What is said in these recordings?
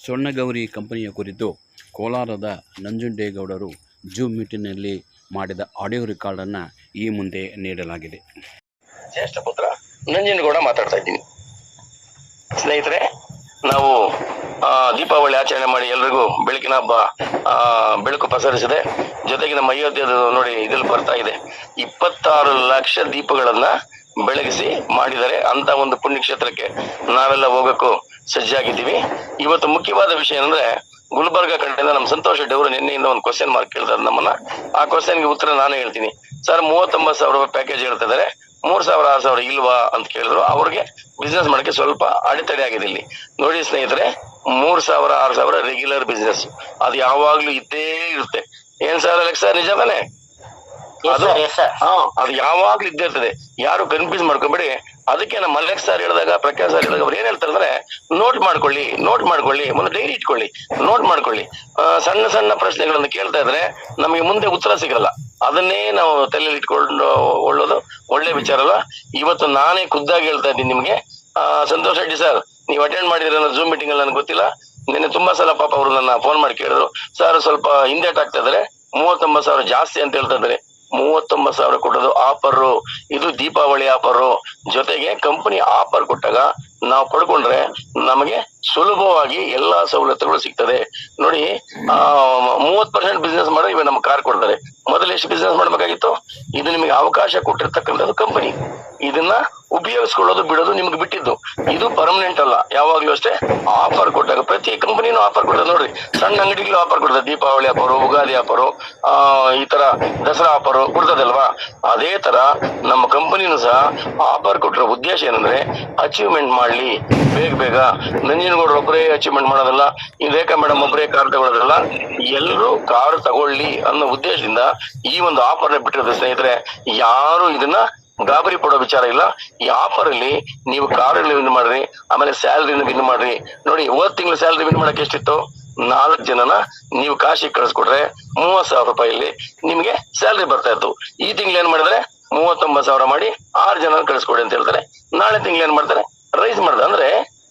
ಸ್ವರ್ಣಗೌರಿ ಕಂಪನಿಯ ಕುರಿತು ಕೋಲಾರದ ನಂಜುಂಡೇಗೌಡರು ಜೂಮ್ ಮೀಟಿಂಗ್ನಲ್ಲಿ ಮಾಡಿದ ಆಡಿಯೋ ರೆಕಾರ್ಡನ್ನು ಈ ಮುಂದೆ ನೀಡಲಾಗಿದೆ. ಜ್ಯೇಷ್ಠ ಪುತ್ರ ನಂಜುಂಡೇಗೌಡ ಮಾತಾಡ್ತಾ ಇದ್ದೀನಿ. ಸ್ನೇಹಿತರೆ, ನಾವು ದೀಪಾವಳಿ ಆಚರಣೆ ಮಾಡಿ ಎಲ್ರಿಗೂ ಬೆಳಕಿನ ಹಬ್ಬ ಬೆಳಕು ಪಸರಿಸಿದೆ. ಜೊತೆಗೆ ನಮ್ಮ ಅಯೋಧ್ಯೆದು ನೋಡಿ ಇದ್ರಲ್ಲಿ ಬರ್ತಾ ಇದೆ, 26 ಲಕ್ಷ ದೀಪಗಳನ್ನ ಬೆಳಗಿಸಿ ಮಾಡಿದ್ದಾರೆ. ಅಂತ ಒಂದು ಪುಣ್ಯಕ್ಷೇತ್ರಕ್ಕೆ ನಾವೆಲ್ಲ ಹೋಗಕ್ಕೂ ಸಜ್ಜಾಗಿದ್ದೀವಿ. ಇವತ್ತು ಮುಖ್ಯವಾದ ವಿಷಯ ಏನಂದ್ರೆ, ಗುಲ್ಬರ್ಗ ಕಡೆಯಿಂದ ನಮ್ಮ ಸಂತೋಷ್ ರೆಡ್ಡಿ ಅವರು ನಿನ್ನೆಯಿಂದ ಒಂದು ಕ್ವಶನ್ ಮಾರ್ಕ್ ಕೇಳ್ತಾರೆ ನಮ್ಮನ್ನ. ಆ ಕ್ವಶನ್ಗೆ ಉತ್ತರ ನಾನು ಹೇಳ್ತೀನಿ. ಸರ್, 39,000 ರೂಪಾಯಿ ಪ್ಯಾಕೇಜ್ ಹೇಳ್ತಾ ಇದಾರೆ, 3,000 6,000 ಇಲ್ವಾ ಅಂತ ಕೇಳಿದ್ರು. ಅವ್ರಿಗೆ ಬಿಸ್ನೆಸ್ ಮಾಡಕ್ಕೆ ಸ್ವಲ್ಪ ಅಡೆತಡೆ ಆಗಿದೆ. ಇಲ್ಲಿ ನೋಡಿ ಸ್ನೇಹಿತರೆ, 3,000 6,000 ರೆಗ್ಯುಲರ್ ಬಿಸ್ನೆಸ್, ಅದು ಯಾವಾಗ್ಲೂ ಇದ್ದೇ ಇರುತ್ತೆ. ಏನ್ ಸರ್ ಅಲೆಕ್ಸ್, ನಿಜ ತಾನೆ? ಅದು ಯಾವಾಗ್ಲೂ ಇದ್ದೇ ಇರ್ತದೆ. ಯಾರು ಕನ್ಫ್ಯೂಸ್ ಮಾಡ್ಕೊಬೇಡಿ. ಅದಕ್ಕೆ ನಮ್ಮ ಅಲೆಕ್ಸ್ ಸರ್ ಹೇಳಿದಾಗ, ಪ್ರಕಾಶ್ ಸರ್ ಹೇಳಿದಾಗ ಅವ್ರು ಏನ್ ಹೇಳ್ತಾರೆ ಅಂದ್ರೆ, ನೋಟ್ ಮಾಡ್ಕೊಳ್ಳಿ, ಒಂದು ಡೈರಿ ಇಟ್ಕೊಳ್ಳಿ, ನೋಟ್ ಮಾಡ್ಕೊಳ್ಳಿ. ಸಣ್ಣ ಸಣ್ಣ ಪ್ರಶ್ನೆಗಳನ್ನು ಕೇಳ್ತಾ ಇದ್ರೆ ನಮಗೆ ಮುಂದೆ ಉತ್ತರ ಸಿಗಲ್ಲ. ಅದನ್ನೇ ನಾವು ತಲೆಯಲ್ಲಿ ಇಟ್ಕೊಂಡು ಒಳ್ಳೆ ವಿಚಾರ ಅಲ್ಲ. ಇವತ್ತು ನಾನೇ ಖುದ್ದಾಗಿ ಹೇಳ್ತಾ ಇದ್ದೀನಿ ನಿಮ್ಗೆ. ಸಂತೋಷ್ ರೆಡ್ಡಿ ಸರ್, ನೀವು ಅಟೆಂಡ್ ಮಾಡಿದ್ರೆ ಜೂಮ್ ಮೀಟಿಂಗ್ ಅಲ್ಲಿ ನನಗೆ ಗೊತ್ತಿಲ್ಲ. ನಿನ್ನೆ ತುಂಬಾ ಸಲ ಪಾಪ ಅವರು ನನ್ನ ಫೋನ್ ಮಾಡಿ ಕೇಳಿದ್ರು, ಸರ್ ಸ್ವಲ್ಪ ಹಿಂದೇಟ್ ಆಗ್ತಾ ಇದಾರೆ, 39,000 ಜಾಸ್ತಿ ಅಂತ ಹೇಳ್ತಾ ಇದ್ದಾರೆ. 39,000 ಕೊಡೋದು ಆಫರ್, ಇದು ದೀಪಾವಳಿ ಆಫರ್. ಜೊತೆಗೆ ಕಂಪನಿ ಆಫರ್ ಕೊಟ್ಟಾಗ ನಾವು ಪಡ್ಕೊಂಡ್ರೆ ನಮಗೆ ಸುಲಭವಾಗಿ ಎಲ್ಲಾ ಸವಲತ್ತುಗಳು ಸಿಗ್ತದೆ. ನೋಡಿ, 30% ಬಿಸ್ನೆಸ್ ಮಾಡೋ ಇವಾಗ ನಮ್ಗೆ ಕಾರ್ ಕೊಡ್ತಾರೆ. ಮೊದಲು ಎಷ್ಟು ಬಿಸ್ನೆಸ್ ಮಾಡ್ಬೇಕಾಗಿತ್ತು? ಇದು ನಿಮಗೆ ಅವಕಾಶ ಕೊಟ್ಟಿರ್ತಕ್ಕಂಥದ್ದು ಕಂಪನಿ. ಇದನ್ನ ಉಪಯೋಗಿಸ್ಕೊಳ್ಳೋದು ಬಿಡೋದು ನಿಮ್ಗೆ ಬಿಟ್ಟಿದ್ದು. ಇದು ಪರ್ಮನೆಂಟ್ ಅಲ್ಲ. ಯಾವಾಗ್ಲೂ ಅಷ್ಟೇ ಆಫರ್ ಕೊಟ್ಟಾಗ, ಪ್ರತಿ ಕಂಪನಿನೂ ಆಫರ್ ಕೊಡ್ತದೆ. ನೋಡ್ರಿ, ಸಣ್ಣ ಅಂಗಡಿಗಳು ಆಫರ್ ಕೊಡ್ತದೆ, ದೀಪಾವಳಿ ಆಫರು, ಯುಗಾದಿ ಆಫರು, ಈ ತರ ದಸರಾ ಆಫರ್ ಕೊಡ್ತದಲ್ವಾ. ಅದೇ ತರ ನಮ್ಮ ಕಂಪನಿನೂ ಸಹ ಆಫರ್ ಕೊಟ್ಟಿರೋ ಉದ್ದೇಶ ಏನಂದ್ರೆ, ಅಚೀವ್ಮೆಂಟ್ ಮಾಡ್ಲಿ ಬೇಗ. ನಂಜನಗೌಡರು ಒಬ್ಬರೇ ಅಚೀವ್ಮೆಂಟ್ ಮಾಡೋದಲ್ಲ, ಈ ರೇಖಾ ಮೇಡಮ್ ಒಬ್ಬರೇ ಕಾರ್ ತಗೊಳ್ಳೋದಲ್ಲ, ಎಲ್ಲರೂ ಕಾರ್ ತಗೊಳ್ಳಿ ಅನ್ನೋ ಉದ್ದೇಶದಿಂದ ಈ ಒಂದು ಆಫರ್ ಬಿಟ್ಟಿರೋದು. ಸ್ನೇಹಿತರೆ, ಯಾರು ಇದನ್ನ ಗಾಬರಿ ಪಡೋ ವಿಚಾರ ಇಲ್ಲ. ಈ ಆಫರ್ ಅಲ್ಲಿ ನೀವು ಕಾರ್ ವಿನ್ ಮಾಡ್ರಿ, ಆಮೇಲೆ ಸ್ಯಾಲರಿನ ವಿನ್ ಮಾಡ್ರಿ. ನೋಡಿ, ಹೋದ ತಿಂಗಳು ಸ್ಯಾಲರಿ ವಿನ್ ಮಾಡಕ್ಕೆ ಎಷ್ಟಿತ್ತು? 4 ಜನನ ನೀವು ಕಾಶಿಗೆ ಕಳಿಸ್ಕೊಟ್ರೆ 30,000 ರೂಪಾಯಿಲಿ ನಿಮ್ಗೆ ಸ್ಯಾಲರಿ ಬರ್ತಾ ಇತ್ತು. ಈ ತಿಂಗಳು ಏನ್ ಮಾಡಿದ್ರೆ 39,000 ಮಾಡಿ 6 ಜನ ಕಳಿಸ್ಕೊಡಿ ಅಂತ ಹೇಳ್ತಾರೆ. ನಾಳೆ ತಿಂಗಳು ಏನ್ ಮಾಡ್ತಾರೆ? ರೈಸ್ ಮಾಡ್ತಾರೆ. ಅಂದ್ರೆ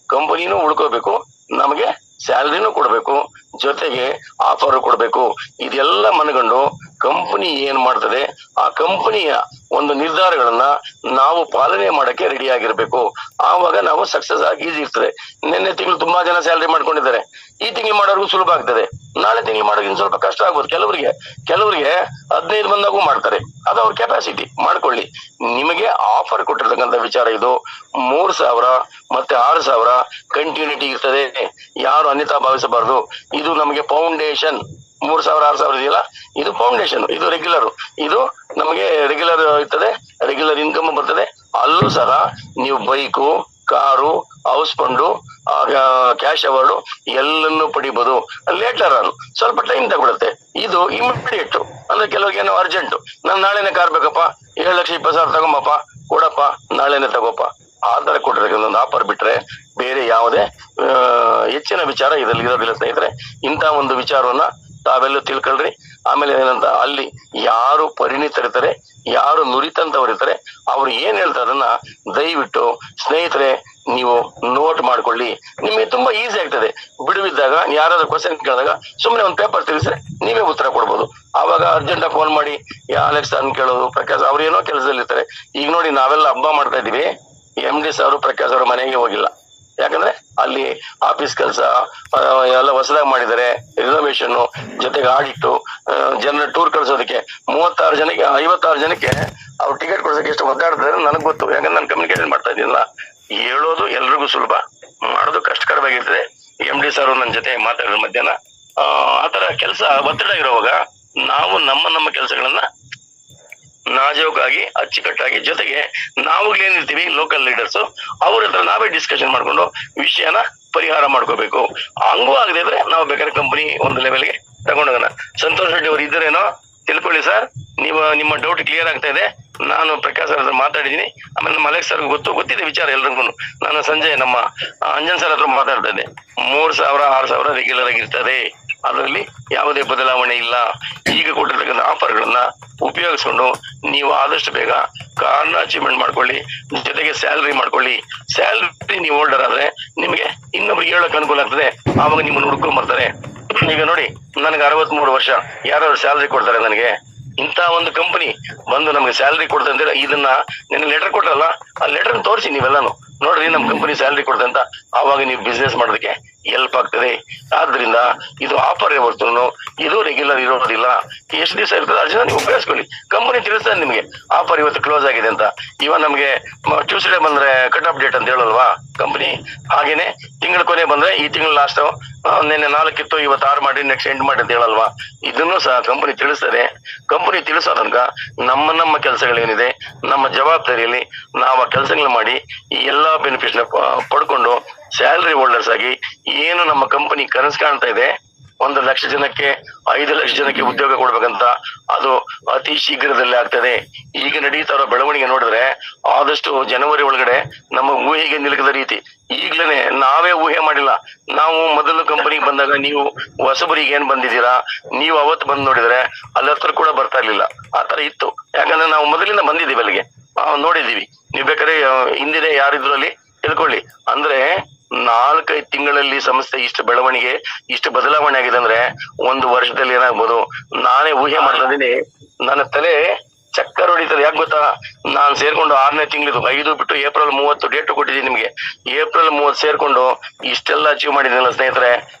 ಕಂಪನಿನೂ ಉಳ್ಕೋಬೇಕು, ನಮಗೆ ಸ್ಯಾಲರಿನೂ ಕೊಡ್ಬೇಕು, ಜೊತೆಗೆ ಆಫರ್ ಕೊಡ್ಬೇಕು. ಇದೆಲ್ಲ ಮನಗಂಡು ಕಂಪನಿ ಏನ್ ಮಾಡ್ತದೆ, ಆ ಕಂಪನಿಯ ಒಂದು ನಿರ್ಧಾರಗಳನ್ನ ನಾವು ಪಾಲನೆ ಮಾಡಕ್ಕೆ ರೆಡಿ ಆಗಿರ್ಬೇಕು. ಆವಾಗ ನಾವು ಸಕ್ಸಸ್ ಆಗಿ ಈಸಿ ಇರ್ತದೆ. ನಿನ್ನೆ ತಿಂಗಳು ತುಂಬಾ ಜನ ಸ್ಯಾಲರಿ ಮಾಡ್ಕೊಂಡಿದ್ದಾರೆ, ಈ ತಿಂಗಳು ಮಾಡೋರ್ಗು ಸುಲಭ ಆಗ್ತದೆ. ನಾಳೆ ತಿಂಗಳು ಮಾಡೋಕೆ ಇನ್ನು ಸ್ವಲ್ಪ ಕಷ್ಟ ಆಗ್ಬೋದು. ಕೆಲವರಿಗೆ 15 ಬಂದಾಗೂ ಮಾಡ್ತಾರೆ. ಅದು ಅವ್ರ ಕೆಪಾಸಿಟಿ. ಮಾಡ್ಕೊಳ್ಳಿ. ನಿಮಗೆ ಆಫರ್ ಕೊಟ್ಟಿರ್ತಕ್ಕಂಥ ವಿಚಾರ ಇದು. 3,000 ಮತ್ತೆ 6,000 ಕಂಟಿನ್ಯೂಟಿ ಇರ್ತದೆ. ಯಾರು ಅನ್ಯತಾ ಭಾವಿಸಬಾರದು. ಇದು ನಮಗೆ ಫೌಂಡೇಶನ್. 3,000 6,000 ಇದೆಯಲ್ಲ, ಇದು ಫೌಂಡೇಶನ್, ಇದು ರೆಗ್ಯುಲರ್. ಇದು ನಮಗೆ ರೆಗ್ಯುಲರ್ ಇರ್ತದೆ, ರೆಗ್ಯುಲರ್ ಇನ್ಕಮ್ ಬರ್ತದೆ. ಅಲ್ಲೂ ಸಹ ನೀವು bike, car, house fund, cash award ಎಲ್ಲನ್ನೂ ಪಡಿಬಹುದು. ಲೇಟರ್ ಆನ್ ಸ್ವಲ್ಪ ಟೈಮ್ ತಗೊಳುತ್ತೆ. ಇದು ಇಮಿಡಿಯೇಟ್. ಅಂದ್ರೆ ಕೆಲವ್ರಿಗೆ ಏನೋ ಅರ್ಜೆಂಟ್, ನಾನು ನಾಳೆನೆ ಕಾರ್ ಬೇಕಪ್ಪ, 7,20,000 ತಗೊಂಬಪ್ಪ, ಕೊಡಪ್ಪ, ನಾಳೆನೆ ತಗೋಪ್ಪ, ಆ ತರ ಕೊಟ್ಟಿರ್ತಕ್ಕಂಥ ಒಂದು ಆಫರ್ ಬಿಟ್ರೆ ಬೇರೆ ಯಾವುದೇ ಹೆಚ್ಚಿನ ವಿಚಾರ ಇದರಲ್ಲಿ ಇರೋದಿಲ್ಲ. ಸ್ನೇಹಿತರೆ, ಇಂಥ ಒಂದು ವಿಚಾರವನ್ನ ತಾವೆಲ್ಲ ತಿಳ್ಕೊಳ್ರಿ. ಆಮೇಲೆ ಏನಂತ, ಅಲ್ಲಿ ಯಾರು ಪರಿಣಿತರಿರ್ತಾರೆ, ಯಾರು ನುರಿತಂತವರಿರ್ತಾರೆ, ಅವ್ರು ಏನ್ ಹೇಳ್ತಾರೆ ಅದನ್ನ ದಯವಿಟ್ಟು ಸ್ನೇಹಿತರೆ ನೀವು ನೋಟ್ ಮಾಡ್ಕೊಳ್ಳಿ. ನಿಮಗೆ ತುಂಬಾ ಈಸಿ ಆಗ್ತದೆ. ಬಿಡುವಿದ್ದಾಗ ಯಾರಾದ್ರೂ ಕ್ವಶನ್ ಕೇಳಿದಾಗ ಸುಮ್ಮನೆ ಒಂದು ಪೇಪರ್ ತಿಳಿಸಿದ್ರೆ ನೀವೇ ಉತ್ತರ ಕೊಡ್ಬೋದು. ಆವಾಗ ಅರ್ಜೆಂಟ್ ಫೋನ್ ಮಾಡಿ ಅಲೆಕ್ಸ್ ಅನ್ ಕೇಳೋದು, ಪ್ರಕಾಶ್ ಅವ್ರು ಏನೋ ಕೆಲಸದಲ್ಲಿ ಇರ್ತಾರೆ. ಈಗ ನೋಡಿ, ನಾವೆಲ್ಲ ಹಬ್ಬ ಮಾಡ್ತಾ ಇದೀವಿ, MD ಸಾರು ಪ್ರಕಾಶ್ ಅವರು ಮನೆಗೆ ಹೋಗಿಲ್ಲ. ಯಾಕಂದ್ರೆ ಅಲ್ಲಿ ಆಫೀಸ್ ಕೆಲಸ ಎಲ್ಲ ಹೊಸದಾಗಿ ಮಾಡಿದ್ದಾರೆ, ರಿನೋವೇಷನ್, ಜೊತೆಗೆ ಆಡಿಟ್ಟು, ಜನರ ಟೂರ್ ಕಳ್ಸೋದಕ್ಕೆ 56 ಜನಕ್ಕೆ ಅವ್ರು ಟಿಕೆಟ್ ಕೊಡ್ಸೋಕೆ ಎಷ್ಟು ಒದ್ದಾಡ್ತಾರೆ ನನಗೆ ಗೊತ್ತು. ಯಾಕಂದ್ರೆ ನಾನು ಕಮ್ಯುನಿಕೇಶನ್ ಮಾಡ್ತಾ ಇದ್ದೀನಲ್ಲ. ಹೇಳೋದು ಎಲ್ರಿಗೂ ಸುಲಭ, ಮಾಡೋದು ಕಷ್ಟಕರವಾಗಿರ್ತದೆ. MD ಸಾರು ನನ್ನ ಜೊತೆ ಮಾತಾಡಿದ್ರು ಮಧ್ಯಾಹ್ನ. ಆತರ ಕೆಲಸ ಒತ್ತಡ ಇರುವಾಗ ನಾವು ನಮ್ಮ ಕೆಲಸಗಳನ್ನ ನಾಜೂಕಾಗಿ ಅಚ್ಚುಕಟ್ಟಾಗಿ, ಜೊತೆಗೆ ನಾವುಗಳೇನಿರ್ತೀವಿ ಲೋಕಲ್ ಲೀಡರ್ಸ್, ಅವ್ರ ಹತ್ರ ನಾವೇ ಡಿಸ್ಕಷನ್ ಮಾಡ್ಕೊಂಡು ವಿಷಯನ ಪರಿಹಾರ ಮಾಡ್ಕೋಬೇಕು. ಹಂಗೂ ಆಗದೆ ಇದ್ರೆ ನಾವು ಬೇಕಾದ್ರೆ ಕಂಪನಿ ಒಂದು ಲೆವೆಲ್ಗೆ ತಗೊಂಡೋಗೋಣ. ಸಂತೋಷ್ ರೆಡ್ಡಿ ಅವರು ಇದ್ದರೇನೋ ತಿಳ್ಕೊಳ್ಳಿ ಸರ್. ನಿಮ್ಮ ಡೌಟ್ ಕ್ಲಿಯರ್ ಆಗ್ತಾ ಇದೆ. ನಾನು ಪ್ರಕಾಶ್ ಸರ್ ಹತ್ರ ಮಾತಾಡಿದೀನಿ. ಆಮೇಲೆ ನಮ್ಮ ಅಲೆಕ್ಸ್ ಸರ್ಗೂ ಗೊತ್ತಿದೆ ವಿಚಾರ ಎಲ್ರಿಗೂ. ನಾನು ಸಂಜೆ ನಮ್ಮ ಅಂಜನ್ ಸರ್ ಹತ್ರ ಮಾತಾಡ್ತಾ ಇದ್ದೆ. 3,000 6,000 ರೆಗ್ಯುಲರ್ ಆಗಿರ್ತದೆ. ಅದರಲ್ಲಿ ಯಾವುದೇ ಬದಲಾವಣೆ ಇಲ್ಲ. ಈಗ ಕೊಟ್ಟಿರ್ತಕ್ಕಂಥ ಆಫರ್ಗಳನ್ನ ಉಪಯೋಗಿಸ್ಕೊಂಡು ನೀವು ಆದಷ್ಟು ಬೇಗ ಕಾರ್ನ ಅಚೀವ್ಮೆಂಟ್ ಮಾಡ್ಕೊಳ್ಳಿ, ಜೊತೆಗೆ ಸ್ಯಾಲರಿ ಮಾಡ್ಕೊಳ್ಳಿ. ಸ್ಯಾಲರಿ ನೀವು ಹೋಲ್ಡರ್ ಆದ್ರೆ ನಿಮಗೆ ಇನ್ನೊಬ್ರಿಗೆ ಹೇಳಕ್ ಅನುಕೂಲ ಆಗ್ತದೆ, ಆವಾಗ ನಿಮ್ಮನ್ನು ಹುಡ್ಕೊಂಡ್ ಬರ್ತಾರೆ. ಈಗ ನೋಡಿ, ನನಗೆ 63 ವರ್ಷ, ಯಾರಾದ್ರು ಸ್ಯಾಲರಿ ಕೊಡ್ತಾರೆ ನನಗೆ? ಇಂತ ಒಂದು ಕಂಪನಿ ಬಂದು ನಮ್ಗೆ ಸ್ಯಾಲರಿ ಕೊಡ್ತದೆ ಅಂತ ಇದನ್ನ ನಿನ್ನ ಲೆಟರ್ ಕೊಟ್ರಲ್ಲ, ಆ ಲೆಟರ್ ತೋರಿಸಿ ನೀವೆಲ್ಲಾನು, ನೋಡ್ರಿ ನಮ್ ಕಂಪನಿ ಸ್ಯಾಲರಿ ಕೊಡ್ತದೆ ಅಂತ. ಆವಾಗ ನೀವು ಬಿಸ್ನೆಸ್ ಮಾಡೋದಕ್ಕೆ ಹೆಲ್ಪ್ ಆಗ್ತದೆ. ಆದ್ರಿಂದ ಇದು ಆಫರ್ ಹೊರತು ಇದು ರೆಗ್ಯುಲರ್ ಇರೋದಿಲ್ಲ. ಎಷ್ಟು ದಿವಸ ಇರ್ತದೆ ಅಷ್ಟು ದಿನ ನೀವು ಉಪಯೋಗಿಸ್ಕೊಳ್ಳಿ. ಕಂಪನಿ ತಿಳಿಸ್ತದೆ ನಿಮ್ಗೆ ಆಫರ್ ಇವತ್ತು ಕ್ಲೋಸ್ ಆಗಿದೆ ಅಂತ. ಇವಾಗ ನಮ್ಗೆ ಟ್ಯೂಸ್ಡೇ ಬಂದ್ರೆ ಕಟ್ ಆಫ್ ಡೇಟ್ ಅಂತ ಹೇಳಲ್ವಾ ಕಂಪನಿ, ಹಾಗೇನೆ ತಿಂಗಳ ಕೊನೆ ಬಂದ್ರೆ ಈ ತಿಂಗಳ ಲಾಸ್ಟ್ ನಿನ್ನೆ 4 ಇತ್ತು, ಇವತ್ತು 6 ಮಾಡಿ ನೆಕ್ಸ್ಟ್ ಎಂಡ್ ಮಾಡಿ ಅಂತ ಹೇಳಲ್ವಾ. ಇದನ್ನು ಸಹ ಕಂಪನಿ ತಿಳಿಸ್ತದೆ. ಕಂಪನಿ ತಿಳಿಸೋ ತನಕ ನಮ್ಮ ಕೆಲಸಗಳೇನಿದೆ, ನಮ್ಮ ಜವಾಬ್ದಾರಿಯಲ್ಲಿ ನಾವು ಆ ಕೆಲಸಗಳನ್ನ ಮಾಡಿ ಈ ಎಲ್ಲಾ ಬೆನಿಫಿಟ್ಸ್ ನ ಪಡ್ಕೊಂಡು ಸ್ಯಾಲರಿ ಹೋಲ್ಡರ್ಸ್ ಆಗಿ ಏನು ನಮ್ಮ ಕಂಪನಿ ಕನಸು ಕಾಣ್ತಾ ಇದೆ, 1 ಲಕ್ಷ ಜನಕ್ಕೆ 5 ಲಕ್ಷ ಜನಕ್ಕೆ ಉದ್ಯೋಗ ಕೊಡ್ಬೇಕಂತ, ಅದು ಅತಿ ಶೀಘ್ರದಲ್ಲೇ ಆಗ್ತದೆ. ಈಗ ನಡೀತಾ ಇರೋ ಬೆಳವಣಿಗೆ ನೋಡಿದ್ರೆ ಆದಷ್ಟು ಜನವರಿ ಒಳಗಡೆ ನಮ್ಮ ಊಹೆಗೆ ನಿಲುಕದ ರೀತಿ ಈಗ್ಲೇನೆ ನಾವೇ ಊಹೆ ಮಾಡಿಲ್ಲ. ನಾವು ಮೊದಲು ಕಂಪನಿಗೆ ಬಂದಾಗ ನೀವು ಹೊಸಬರಿಗೆ ಏನ್ ಬಂದಿದ್ದೀರಾ, ನೀವು ಅವತ್ತು ಬಂದ್ ನೋಡಿದ್ರೆ ಅಲ್ಲಿ ಹತ್ರ ಕೂಡ ಬರ್ತಾ ಇರ್ಲಿಲ್ಲ. ಆತರ ಇತ್ತು, ಯಾಕಂದ್ರೆ ನಾವು ಮೊದಲಿಂದ ಬಂದಿದ್ದೀವಿ ಅಲ್ಲಿಗೆ, ನೋಡಿದೀವಿ. ನೀವು ಬೇಕಾದ್ರೆ ಹಿಂದಿನ ಯಾರಿದ್ರು ಅಲ್ಲಿ ತಿಳ್ಕೊಳ್ಳಿ. ಅಂದ್ರೆ 4-5 ತಿಂಗಳಲ್ಲಿ ಸಂಸ್ಥೆ ಇಷ್ಟು ಬೆಳವಣಿಗೆ, ಇಷ್ಟು ಬದಲಾವಣೆ ಆಗಿದೆ ಅಂದ್ರೆ 1 ವರ್ಷದಲ್ಲಿ ಏನಾಗ್ಬೋದು ನಾನೇ ಊಹೆ ಮಾಡ್ತಿದ್ದೀನಿ. ನನ್ನ ತಲೆ ಚಕ್ಕರ್ ಹೊಡಿತದೆ. ಯಾಕೆ ಗೊತ್ತಾ, ನಾನ್ ಸೇರ್ಕೊಂಡು 6ನೇ ತಿಂಗಳಿದು 5 ಬಿಟ್ಟು ಏಪ್ರಿಲ್ 30 ಡೇಟ್ ಕೊಟ್ಟಿದ್ದೀನಿ ನಿಮ್ಗೆ. ಏಪ್ರಿಲ್ 30 ಸೇರ್ಕೊಂಡು ಇಷ್ಟೆಲ್ಲ ಅಚೀವ್ ಮಾಡಿದ್ದೀನಲ್ಲ ಸ್ನೇಹಿತರೆ.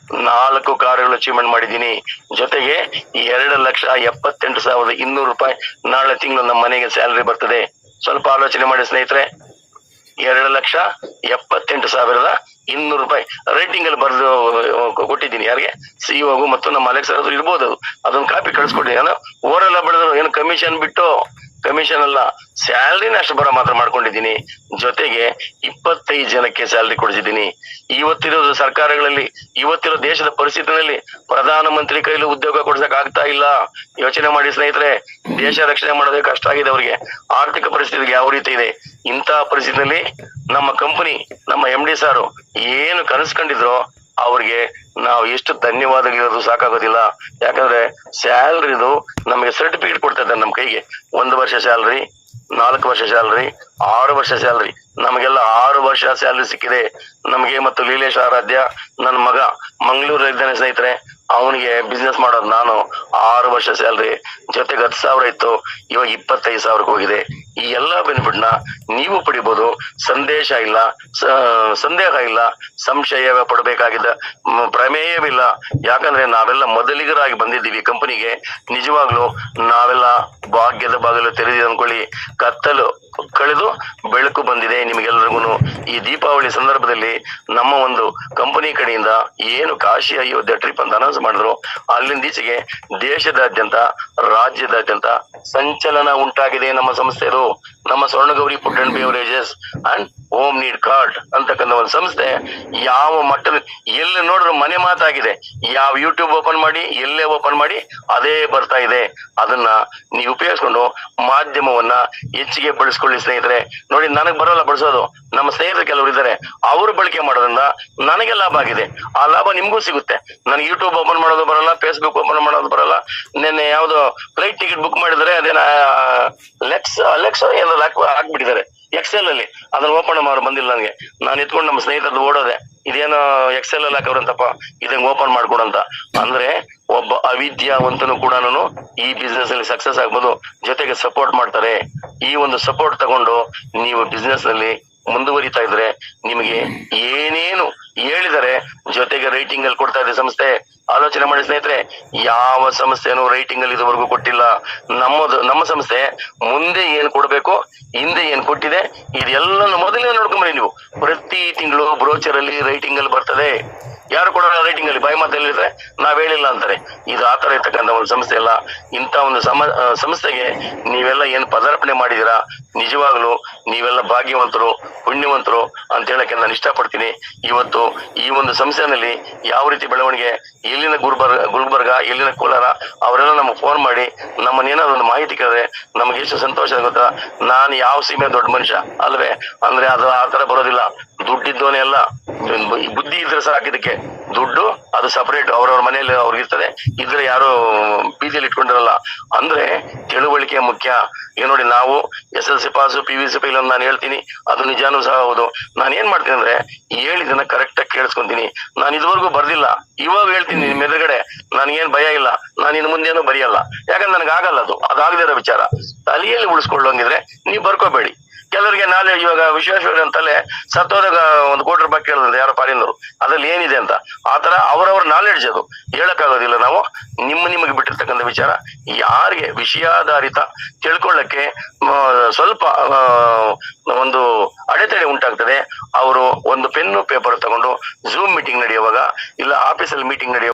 4 ಕಾರುಗಳು ಅಚೀವ್ಮೆಂಟ್ ಮಾಡಿದ್ದೀನಿ. ಜೊತೆಗೆ 2,78,200 ರೂಪಾಯಿ ನಾಳೆ ತಿಂಗಳು ನಮ್ಮ ಮನೆಗೆ ಸ್ಯಾಲರಿ ಬರ್ತದೆ. ಸ್ವಲ್ಪ ಆಲೋಚನೆ ಮಾಡಿ ಸ್ನೇಹಿತರೆ. 2,78,200 ರೂಪಾಯಿ ರೇಟಿಂಗ್ ಅಲ್ಲಿ ಬರೆದು ಕೊಟ್ಟಿದ್ದೀನಿ. ಯಾರಿಗೆ? ಸಿಇಒಗೂ ಮತ್ತು ನಮ್ಮ ಅಲೆಕ್ಸ್ ಸರ್ ಇರ್ಬೋದು, ಅದೊಂದು ಕಾಪಿ ಕಳಿಸ್ಕೊಟ್ಟಿದ್ದೀನಿ. ನಾನು ಓವರೆಲ್ಲ ಬೆಳೆದ್ರು, ಏನು ಕಮಿಷನ್ ಬಿಟ್ಟು, ಕಮಿಷನ್ ಅಲ್ಲ ಸ್ಯಾಲರಿನ ಅಷ್ಟು ಬರೋ ಮಾತ್ರ ಮಾಡ್ಕೊಂಡಿದ್ದೀನಿ. ಜೊತೆಗೆ 25 ಜನಕ್ಕೆ ಸ್ಯಾಲರಿ ಕೊಡಿಸಿದ್ದೀನಿ. ಇವತ್ತಿರೋ ಸರ್ಕಾರಗಳಲ್ಲಿ, ಇವತ್ತಿರೋ ದೇಶದ ಪರಿಸ್ಥಿತಿನಲ್ಲಿ ಪ್ರಧಾನ ಮಂತ್ರಿ ಕೈಲಿ ಉದ್ಯೋಗ ಕೊಡ್ಸಕ್ ಆಗ್ತಾ ಇಲ್ಲ. ಯೋಚನೆ ಮಾಡಿ ಸ್ನೇಹಿತರೆ, ದೇಶ ರಕ್ಷಣೆ ಮಾಡೋದೇ ಕಷ್ಟ ಆಗಿದೆ ಅವ್ರಿಗೆ. ಆರ್ಥಿಕ ಪರಿಸ್ಥಿತಿಗೆ ಯಾವ ರೀತಿ ಇದೆ, ಇಂತಹ ಪರಿಸ್ಥಿತಿಯಲ್ಲಿ ನಮ್ಮ ಕಂಪನಿ, ನಮ್ಮ MD ಸಾರು ಏನು ಕನಸ್ಕೊಂಡಿದ್ರು ಅವ್ರಿಗೆ ನಾವು ಎಷ್ಟು ಧನ್ಯವಾದಗಳಿರೋದು ಸಾಕಾಗೋದಿಲ್ಲ. ಯಾಕಂದ್ರೆ ಸ್ಯಾಲರಿದು ನಮಗೆ ಸರ್ಟಿಫಿಕೇಟ್ ಕೊಡ್ತಾ ಇದ್ದಾರೆ ನಮ್ಮ ಕೈಗೆ. 1 ವರ್ಷ ಸ್ಯಾಲರಿ, 4 ವರ್ಷ ಸ್ಯಾಲರಿ, 6 ವರ್ಷ ಸ್ಯಾಲರಿ. ನಮಗೆಲ್ಲ 6 ವರ್ಷ ಸ್ಯಾಲರಿ ಸಿಕ್ಕಿದೆ ನಮಗೆ. ಮತ್ತು ಲೀಲೇಶ್ ಆರಾಧ್ಯ ನನ್ನ ಮಗ ಮಂಗಳೂರಲ್ಲಿ ಇದ್ದಾನೆ ಸ್ನೇಹಿತರೆ, ಅವನಿಗೆ ಬಿಸ್ನೆಸ್ ಮಾಡೋದು ನಾನು. 6 ವರ್ಷ ಸ್ಯಾಲರಿ, ಜೊತೆಗೆ 10,000 ಇತ್ತು, ಇವಾಗ 25,000 ಹೋಗಿದೆ. ಈ ಎಲ್ಲಾ ಬೆನಿಫಿಟ್ ನ ನೀವು ಪಡಿಬಹುದು. ಸಂದೇಶ ಇಲ್ಲ, ಸಂದೇಹ ಇಲ್ಲ, ಸಂಶಯ ಪಡಬೇಕಾಗಿದ್ದ ಪ್ರಮೇಯವಿಲ್ಲ. ಯಾಕಂದ್ರೆ ನಾವೆಲ್ಲ ಮೊದಲಿಗರಾಗಿ ಬಂದಿದ್ದೀವಿ ಕಂಪನಿಗೆ. ನಿಜವಾಗ್ಲು ನಾವೆಲ್ಲ ಭಾಗ್ಯದ ಬಾಗಿಲು ತೆರೆದಿದೆ ಅನ್ಕೊಳ್ಳಿ. ಕತ್ತಲು ಕಳೆದು ಬೆಳಕು ಬಂದಿದೆ ನಿಮಗೆಲ್ಲರಿಗೂ. ಈ ದೀಪಾವಳಿ ಸಂದರ್ಭದಲ್ಲಿ ನಮ್ಮ ಒಂದು ಕಂಪನಿ ಕಡೆಯಿಂದ ಏನು ಕಾಶಿ ಅಯೋಧ್ಯೆ ಟ್ರಿಪ್ ಅಂತ ಅನೌನ್ಸ್ ಮಾಡಿದ್ರು, ಅಲ್ಲಿಂದ ಈಚೆಗೆ ದೇಶದಾದ್ಯಂತ, ರಾಜ್ಯದಾದ್ಯಂತ ಸಂಚಲನ ಉಂಟಾಗಿದೆ. ನಮ್ಮ ಸಂಸ್ಥೆದು, ನಮ್ಮ Swarna Gowri food and beverages and home need card ಅಂತಕ್ಕಂಥ ಒಂದು ಸಂಸ್ಥೆ ಯಾವ ಮಟ್ಟದ, ಎಲ್ಲಿ ನೋಡಿದ್ರು ಮನೆ ಮಾತಾಗಿದೆ. ಯಾವ ಯೂಟ್ಯೂಬ್ ಓಪನ್ ಮಾಡಿ, ಎಲ್ಲೇ ಓಪನ್ ಮಾಡಿ ಅದೇ ಬರ್ತಾ ಇದೆ. ಅದನ್ನ ನೀವು ಉಪಯೋಗಿಸ್ಕೊಂಡು ಮಾಧ್ಯಮವನ್ನ ಹೆಚ್ಚಿಗೆ ಬಳಸ್ಕೊಳ್ಳಿ ಸ್ನೇಹಿತರೆ. ನೋಡಿ, ನನಗೆ ಬರೋಲ್ಲ ಬಳಸೋದು, ನಮ್ಮ ಸ್ನೇಹಿತರು ಕೆಲವರು ಇದ್ದಾರೆ, ಅವರು ಬಳಕೆ ಮಾಡೋದ್ರಿಂದ ನನಗೆ ಲಾಭ ಆಗಿದೆ. ಆ ಲಾಭ ನಿಮ್ಗೂ ಸಿಗುತ್ತೆ. ನನಗೆ ಯೂಟ್ಯೂಬ್ ಓಪನ್ ಮಾಡೋದು ಬರಲ್ಲ, ಫೇಸ್ಬುಕ್ ಓಪನ್ ಮಾಡೋದು ಬರಲ್ಲ. ನಿನ್ನೆ ಯಾವ್ದೋ ಫ್ಲೈಟ್ ಟಿಕೆಟ್ ಬುಕ್ ಮಾಡಿದ್ರೆ ಅದೇನ ಅಲೆಕ್ಸ್ ಏನೋ ಹಾಕ್ಬಿಟ್ಟಿದ್ದಾರೆ ಎಕ್ಸೆಲ್ ಅಲ್ಲಿ, ಅದನ್ನ ಓಪನ್ ಮಾಡಿ ಬಂದಿಲ್ಲ ನನಗೆ. ನಾನು ಎತ್ಕೊಂಡು ನಮ್ಮ ಸ್ನೇಹಿತರದ್ದು ಓಡೋದೆ, ಇದೇನೋ ಎಕ್ಸೆಲ್ ಅಲ್ಲಿ ಹಾಕವ್ರಂತಪ್ಪ, ಇದಂಗ್ ಓಪನ್ ಮಾಡ್ಕೊಡಂತ. ಅಂದ್ರೆ ಒಬ್ಬ ಅವಿದ್ಯಾವಂತನು ಕೂಡ ಈ ಬಿಸ್ನೆಸ್ ಅಲ್ಲಿ ಸಕ್ಸಸ್ ಆಗ್ಬೋದು. ಜೊತೆಗೆ ಸಪೋರ್ಟ್ ಮಾಡ್ತಾರೆ. ಈ ಒಂದು ಸಪೋರ್ಟ್ ತಗೊಂಡು ನೀವು ಬಿಸ್ನೆಸ್ ನಲ್ಲಿ ಮುಂದುವರಿತಾ ಇದ್ರೆ ನಿಮಗೆ ಏನೇನು ಹೇಳಿದರೆ, ಜೊತೆಗೆ ರೈಟಿಂಗ್ ಅಲ್ಲಿ ಕೊಡ್ತಾ ಇದೆ ಸಂಸ್ಥೆ. ಆಲೋಚನೆ ಮಾಡಿ ಸ್ನೇಹಿತರೆ, ಯಾವ ಸಂಸ್ಥೆನೂ ರೈಟಿಂಗ್ ಅಲ್ಲಿ ಇದುವರೆಗೂ ಕೊಟ್ಟಿಲ್ಲ. ನಮ್ಮ ಸಂಸ್ಥೆ ಮುಂದೆ ಏನ್ ಕೊಡ್ಬೇಕು, ಹಿಂದೆ ಏನ್ ಕೊಟ್ಟಿದೆ, ಇದೆಲ್ಲ ಮೊದಲೇ ನೋಡ್ಕೊಂಬರಿ ನೀವು. ಪ್ರತಿ ತಿಂಗಳು ಬ್ರೋಚರ್ ಅಲ್ಲಿ ರೈಟಿಂಗ್ ಅಲ್ಲಿ ಬರ್ತದೆ. ಯಾರು ಕೊಡೋಣ ರೈಟಿಂಗ್ ಅಲ್ಲಿ, ಬಾಯಿ ಮಾತಲ್ಲಿ ಇದ್ರೆ ನಾವ್ ಹೇಳಿಲ್ಲ ಅಂತಾರೆ. ಇದು ಆತರ ಇರ್ತಕ್ಕಂಥ ಒಂದು ಸಂಸ್ಥೆ ಅಲ್ಲ. ಇಂಥ ಒಂದು ಸಂಸ್ಥೆಗೆ ನೀವೆಲ್ಲ ಏನ್ ಪದಾರ್ಪಣೆ ಮಾಡಿದೀರಾ, ನಿಜವಾಗ್ಲು ನೀವೆಲ್ಲ ಭಾಗ್ಯವಂತರು, ಪುಣ್ಯವಂತರು ಅಂತ ಹೇಳಕ್ಕೆ ನಾನು ಇಷ್ಟಪಡ್ತೀನಿ. ಇವತ್ತು ಈ ಒಂದು ಸಂಸ್ಥೆನಲ್ಲಿ ಯಾವ ರೀತಿ ಬೆಳವಣಿಗೆ, ಎಲ್ಲಿನ ಗುಲ್ಬರ್ಗ, ಎಲ್ಲಿನ ಕೋಲಾರ, ಅವರೆಲ್ಲ ನಮಗೆ ಫೋನ್ ಮಾಡಿ ನಮ್ಮನ್ನೇನಾದ್ರು ಒಂದು ಮಾಹಿತಿ ಕೇಳಿದ್ರೆ ನಮ್ಗೆ ಎಷ್ಟು ಸಂತೋಷ ಗೊತ್ತಾ. ನಾನು ಯಾವ ಸೀಮೆ ದೊಡ್ಡ ಮನುಷ್ಯ ಅಲ್ವೇ, ಅಂದ್ರೆ ಅದು ಆ ತರ ಬರೋದಿಲ್ಲ. ದುಡ್ಡಿದ್ದವನೇ ಅಲ್ಲ, ಬುದ್ಧಿ ಇದ್ರೆ ಸಾಕಿದಕ್ಕೆ. ದುಡ್ಡು ಅದು ಸಪರೇಟ್ ಅವ್ರವ್ರ ಮನೆಯಲ್ಲಿ ಅವ್ರಿಗಿರ್ತದೆ, ಇದ್ರೆ ಯಾರು ಬೀದಿಯಲ್ಲಿ ಇಟ್ಕೊಂಡಿರಲ್ಲ. ಅಂದ್ರೆ ತಿಳುವಳಿಕೆ ಮುಖ್ಯ. ಈಗ ನೋಡಿ, ನಾವು SSLC ಪಾಸು PVC ಫೇಲ್ ಅಂತ ನಾನು ಹೇಳ್ತೀನಿ, ಅದು ನಿಜಾನೂ ಸಹ ಹೌದು. ನಾನು ಏನ್ ಮಾಡ್ತೀನಿ ಅಂದ್ರೆ ಹೇಳಿದನ್ನ ಕರೆಕ್ಟ್ ಆಗಿ ಕೇಳಿಸ್ಕೊಂತೀನಿ. ನಾನು ಇದುವರೆಗೂ ಬರ್ದಿಲ್ಲ, ಇವಾಗ ಹೇಳ್ತೀನಿ ನಿಮ್ ಎದುರುಗಡೆ, ನನ್ಗೇನ್ ಭಯ ಇಲ್ಲ, ನಾನು ಇನ್ನು ಮುಂದೇನು ಬರೆಯಲ್ಲ. ಯಾಕಂದ್ರೆ ನನಗೆ ಆಗಲ್ಲ, ಅದಾಗದೇ ಇರೋ ವಿಚಾರ. ತಲೆಯಲ್ಲಿ ಉಳಿಸ್ಕೊಳ್ಳೋಂಗಿದ್ರೆ ನೀವು ಬರ್ಕೋಬೇಡಿ. ಕೆಲವರಿಗೆ ನಾಳೆ ಇವಾಗ ವಿಶ್ವೇಶ್ವರ ಅಂತಲೇ ಸತ್ತೋದಾಗ 1 ಕೋಟಿ ರೂಪಾಯಿ ಕೇಳಿದ್ರೆ ಯಾರೋ ಪಾರಿನವರು, ಅದ್ರಲ್ಲಿ ಏನಿದೆ ಅಂತ. ಆತರ ಅವರವ್ರ ನಾಲೆಡ್ಜ್, ಅದು ಹೇಳಕ್ಕಾಗೋದಿಲ್ಲ ನಾವು. ನಿಮಗೆ ಬಿಟ್ಟಿರ್ತಕ್ಕಂಥ ವಿಚಾರ ಯಾರಿಗೆ ವಿಷಯಾಧಾರಿತ ತಿಳ್ಕೊಳ್ಳಕ್ಕೆ ಸ್ವಲ್ಪ ಒಂದು ಅಡೆತಡೆ ಉಂಟಾಗ್ತದೆ, ಅವರು ಒಂದು ಪೆನ್ನು ಪೇಪರ್ ತಗೊಂಡು ಝೂಮ್ ಮೀಟಿಂಗ್ ನಡೆಯುವಾಗ ಇಲ್ಲ ಆಫೀಸಲ್ಲಿ ಮೀಟಿಂಗ್ ನಡೆಯುವಾಗ